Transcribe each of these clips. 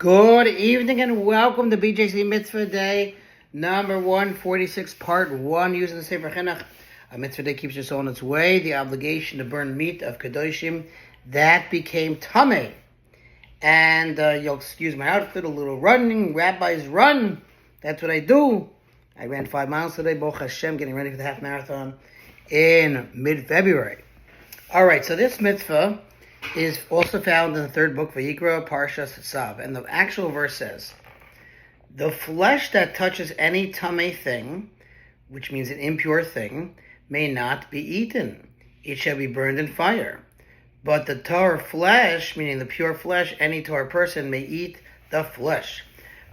Good evening and welcome to BJC Mitzvah Day, number 146, part 1, using the Sefer HaChinuch. A Mitzvah Day keeps your soul on its way. The obligation to burn meat of kodashim that became tamei. And you'll excuse my outfit, a little running, rabbis run. That's what I do. I ran 5 miles today, Baruch Hashem, getting ready for the half marathon in mid-February. All right, so this mitzvah is also found in the third book, Vayikra, Parshas Tzav. And the actual verse says, the flesh that touches any tamei thing, which means an impure thing, may not be eaten. It shall be burned in fire. But the tahor flesh, meaning the pure flesh, any tahor person may eat the flesh.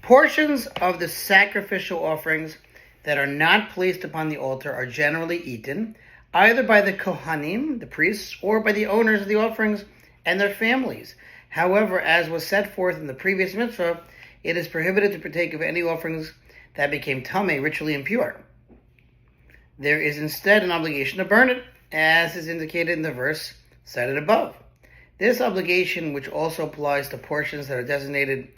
Portions of the sacrificial offerings that are not placed upon the altar are generally eaten, either by the kohanim, the priests, or by the owners of the offerings and their families. However, as was set forth in the previous mitzvah, it is prohibited to partake of any offerings that became tamei, ritually impure. There is instead an obligation to burn it, as is indicated in the verse cited above. This obligation, which also applies to portions that are designated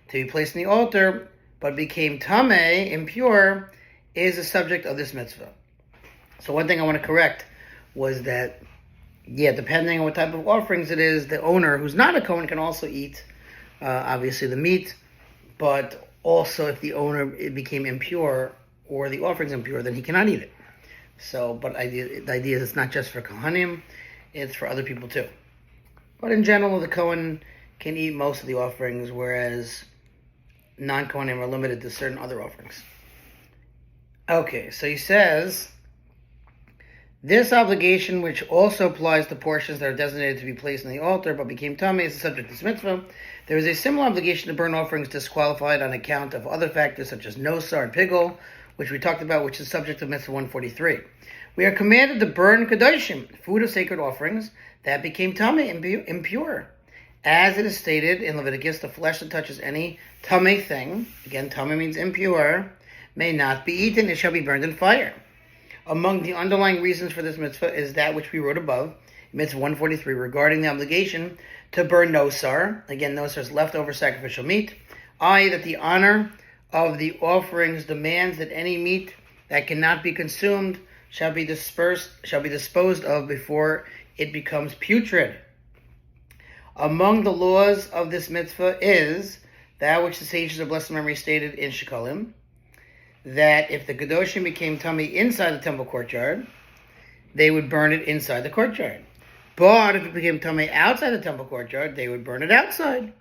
to be placed in the altar, but became tamei, impure, is the subject of this mitzvah. So one thing I want to correct was that, depending on what type of offerings it is, the owner, who's not a Kohen, can also eat, obviously, the meat, but also if the owner it became impure or the offering's impure, then he cannot eat it. So, but the idea is it's not just for Kohanim, it's for other people too. But in general, the Kohen can eat most of the offerings, whereas non-Kohanim are limited to certain other offerings. Okay, so he says, this obligation, which also applies to portions that are designated to be placed on the altar but became tamei, is the subject of this mitzvah. There is a similar obligation to burn offerings disqualified on account of other factors such as nosar and pigul, which we talked about, which is subject of mitzvah 143. We are commanded to burn kodashim, food of sacred offerings, that became tamei, impure. As it is stated in Leviticus, the flesh that touches any tamei thing, again, tamei means impure, may not be eaten, it shall be burned in fire. Among the underlying reasons for this mitzvah is that which we wrote above, mitzvah 143, regarding the obligation to burn nosar. Again, nosar is leftover sacrificial meat, i.e. that the honor of the offerings demands that any meat that cannot be consumed shall be disposed of before it becomes putrid. Among the laws of this mitzvah is that which the sages of blessed memory stated in Shekalim, that if the kodashim became tamei inside the temple courtyard, they would burn it inside the courtyard. But if it became tamei outside the temple courtyard, they would burn it outside.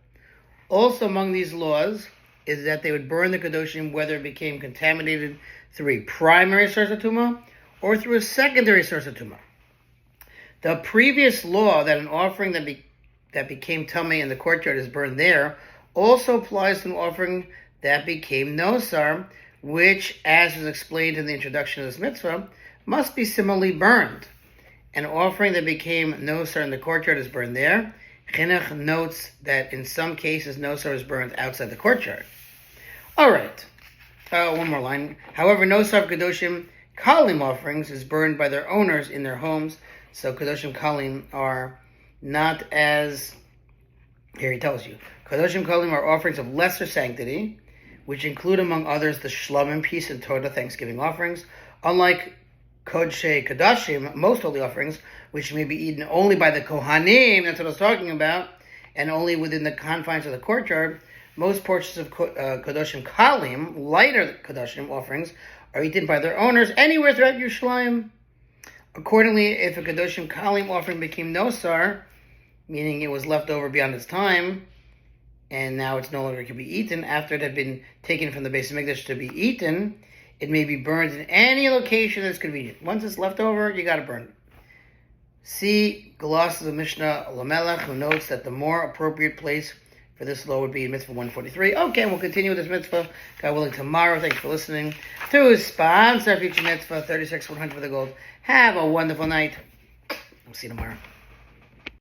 Also among these laws is that they would burn the kodashim whether it became contaminated through a primary source of tumah or through a secondary source of tumah. The previous law that an offering that became tamei in the courtyard is burned there also applies to an offering that became nosar, which, as was explained in the introduction of this mitzvah, must be similarly burned. An offering that became nosar in the courtyard is burned there. Chinuch notes that in some cases nosar is burned outside the courtyard. All right, one more line. However, nosar of kodashim kalim offerings is burned by their owners in their homes. So kodashim kalim are not as, here he tells you, kodashim kalim are offerings of lesser sanctity, which include, among others, the shlomim, peace and Torah, thanksgiving offerings. Unlike kodashim, most holy offerings, which may be eaten only by the kohanim, that's what I was talking about, and only within the confines of the courtyard, most portions of kodashim kalim, lighter kodashim offerings, are eaten by their owners anywhere throughout Yerushalayim. Accordingly, if a kodashim kalim offering became nosar, meaning it was left over beyond its time, and now it's no longer can be eaten, after it had been taken from the base of Mikdash to be eaten, it may be burned in any location that's convenient. Once it's left over, you got to burn it. See glosses of Mishnah Lamelech, who notes that the more appropriate place for this law would be in mitzvah 143. Okay, we'll continue with this mitzvah, God willing, tomorrow. Thanks for listening to sponsor future mitzvah 36 100 for the gold. Have a wonderful night. We'll see you tomorrow.